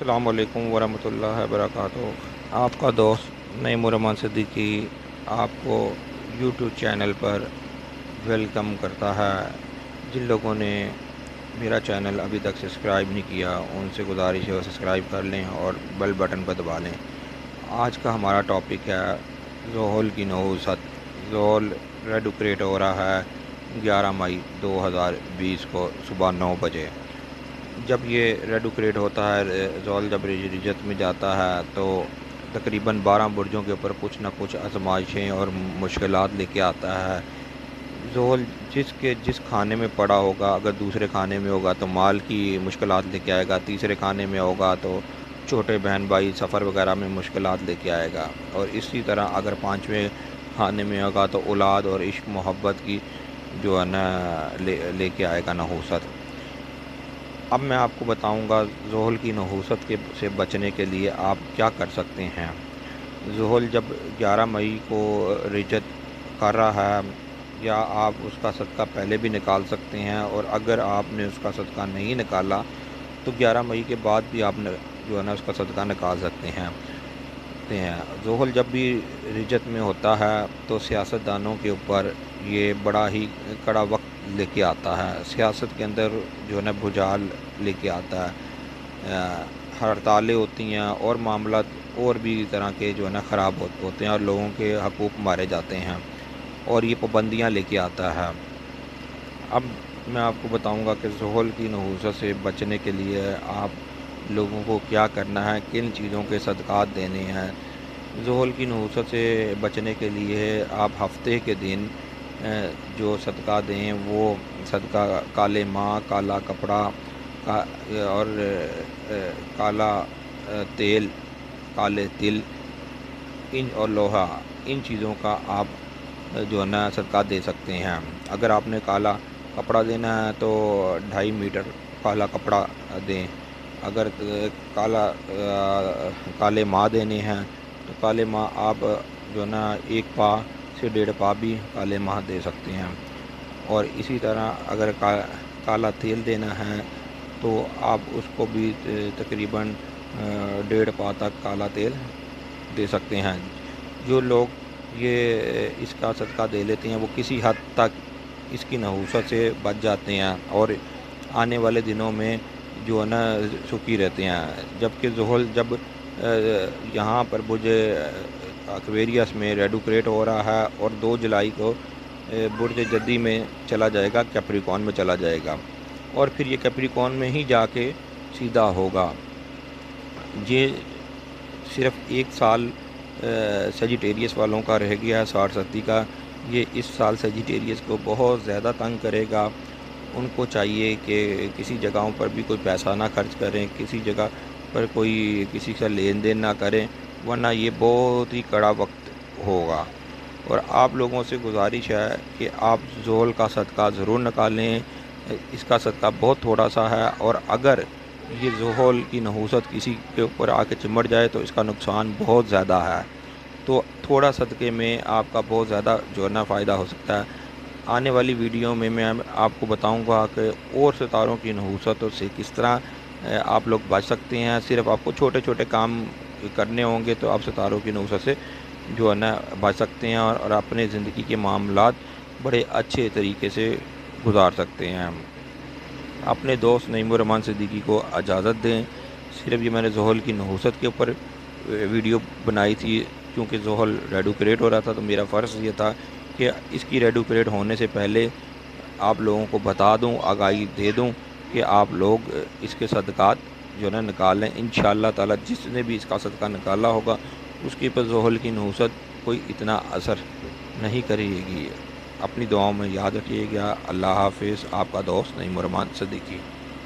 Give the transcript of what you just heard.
السلام علیکم ورحمۃ اللہ وبرکاتہ۔ آپ کا دوست نعیم الرحمن صدیقی آپ کو یوٹیوب چینل پر ویلکم کرتا ہے۔ جن لوگوں نے میرا چینل ابھی تک سبسکرائب نہیں کیا ان سے گزارش ہے وہ سبسکرائب کر لیں اور بیل بٹن پر دبا لیں۔ آج کا ہمارا ٹاپک ہے ذوحل کی نحوست۔ ذوحل ریڈوکریٹ ہو رہا ہے 11 مئی 2020 کو صبح 9 بجے۔ جب یہ ریڈوکریٹ ہوتا ہے، ذوحل جب رجت میں جاتا ہے تو تقریباً 12 برجوں کے اوپر کچھ نہ کچھ آزمائشیں اور مشکلات لے کے آتا ہے۔ ذوحل جس کھانے میں پڑا ہوگا، اگر دوسرے کھانے میں ہوگا تو مال کی مشکلات لے کے آئے گا، تیسرے کھانے میں ہوگا تو چھوٹے بہن بھائی سفر وغیرہ میں مشکلات لے کے آئے گا، اور اسی طرح اگر پانچویں کھانے میں ہوگا تو اولاد اور عشق محبت کی جو ہے نا لے کے آئے گا نحوست۔ اب میں آپ کو بتاؤں گا ذوحل کی نحوست سے بچنے کے لیے آپ کیا کر سکتے ہیں۔ ذوحل جب 11 مئی کو رجت کر رہا ہے، یا آپ اس کا صدقہ پہلے بھی نکال سکتے ہیں، اور اگر آپ نے اس کا صدقہ نہیں نکالا تو 11 مئی کے بعد بھی آپ جو ہے نا اس کا صدقہ نکال سکتے ہیں۔ ذوحل جب بھی رجت میں ہوتا ہے تو سیاستدانوں کے اوپر یہ بڑا ہی کڑا وقت لے کے آتا ہے۔ سیاست کے اندر جو ہے نا بھجال لے کے آتا ہے، ہڑتالیں ہوتی ہیں اور معاملات اور بھی طرح کے جو ہے نا خراب ہوتے ہیں، اور لوگوں کے حقوق مارے جاتے ہیں، اور یہ پابندیاں لے کے آتا ہے۔ اب میں آپ کو بتاؤں گا کہ ذوحل کی نحوست سے بچنے کے لیے آپ لوگوں کو کیا کرنا ہے، کن چیزوں کے صدقات دینے ہیں۔ ذوحل کی نحوست سے بچنے کے لیے آپ ہفتے کے دن جو صدقہ دیں وہ صدقہ کالے ماہ، کالا کپڑا اور کالا تیل، کالے تل اور لوہا، ان چیزوں کا آپ جو ہے نا صدقہ دے سکتے ہیں۔ اگر آپ نے کالا کپڑا دینا ہے تو 2.5 میٹر کالا کپڑا دیں۔ اگر کالے ماہ دینے ہیں تو کالے ماہ آپ جو ہے نا 1 پا سے 1.5 پا بھی کالے ماہ دے سکتے ہیں۔ اور اسی طرح اگر کالا تیل دینا ہے تو آپ اس کو بھی تقریباً 1.5 پا تک کالا تیل دے سکتے ہیں۔ جو لوگ اس کا صدقہ دے لیتے ہیں وہ کسی حد تک اس کی نحوست سے بچ جاتے ہیں، اور آنے والے دنوں میں جو ہے نا سکھی رہتے ہیں۔ جبکہ ذوحل جب یہاں پر برج ایکویریس میں ریڈوکریٹ ہو رہا ہے، اور 2 جولائی کو برج جدی میں چلا جائے گا، کیپریکون میں چلا جائے گا، اور پھر یہ کیپریکون میں ہی جا کے سیدھا ہوگا۔ یہ صرف 1 سال سیجیٹیریس والوں کا رہ گیا ہے، 60 کا۔ یہ اس سال سیجیٹیریس کو بہت زیادہ تنگ کرے گا۔ ان کو چاہیے کہ کسی جگہوں پر بھی کوئی پیسہ نہ خرچ کریں، کسی جگہ پر کوئی کسی سے لین دین نہ کریں، ورنہ یہ بہت ہی کڑا وقت ہوگا۔ اور آپ لوگوں سے گزارش ہے کہ آپ ذوحل کا صدقہ ضرور نکالیں۔ اس کا صدقہ بہت تھوڑا سا ہے، اور اگر یہ ذوحل کی نحوست کسی کے اوپر آ کے چمٹ جائے تو اس کا نقصان بہت زیادہ ہے۔ تو تھوڑا صدقے میں آپ کا بہت زیادہ جو ہے نا فائدہ ہو سکتا ہے۔ آنے والی ویڈیو میں میں آپ کو بتاؤں گا کہ اور ستاروں کی نحوستوں سے کس طرح آپ لوگ بچ سکتے ہیں۔ صرف آپ کو چھوٹے چھوٹے کام کرنے ہوں گے تو آپ ستاروں کی نحوست سے جو ہے نا بچ سکتے ہیں، اور اپنے زندگی کے معاملات بڑے اچھے طریقے سے گزار سکتے ہیں۔ اپنے دوست نعیم الرحمن صدیقی کو اجازت دیں۔ صرف یہ میں نے ذوحل کی نحوست کے اوپر ویڈیو بنائی تھی، کیونکہ ذوحل ریڈوکریٹ ہو رہا تھا تو میرا فرض یہ تھا کہ اس کی ریڈوکریٹ ہونے سے پہلے آپ لوگوں کو بتا دوں، آگاہی دے دوں کہ آپ لوگ اس کے صدقات جو ہے نا نکالیں۔ انشاءاللہ تعالی جس نے بھی اس کا صدقہ نکالا ہوگا اس کے اوپر ذوحل کی نحوست کوئی اتنا اثر نہیں کرے گی۔ اپنی دعاؤں میں یاد رکھیے گا۔ اللہ حافظ۔ آپ کا دوست نعیم الرحمن صدیقی۔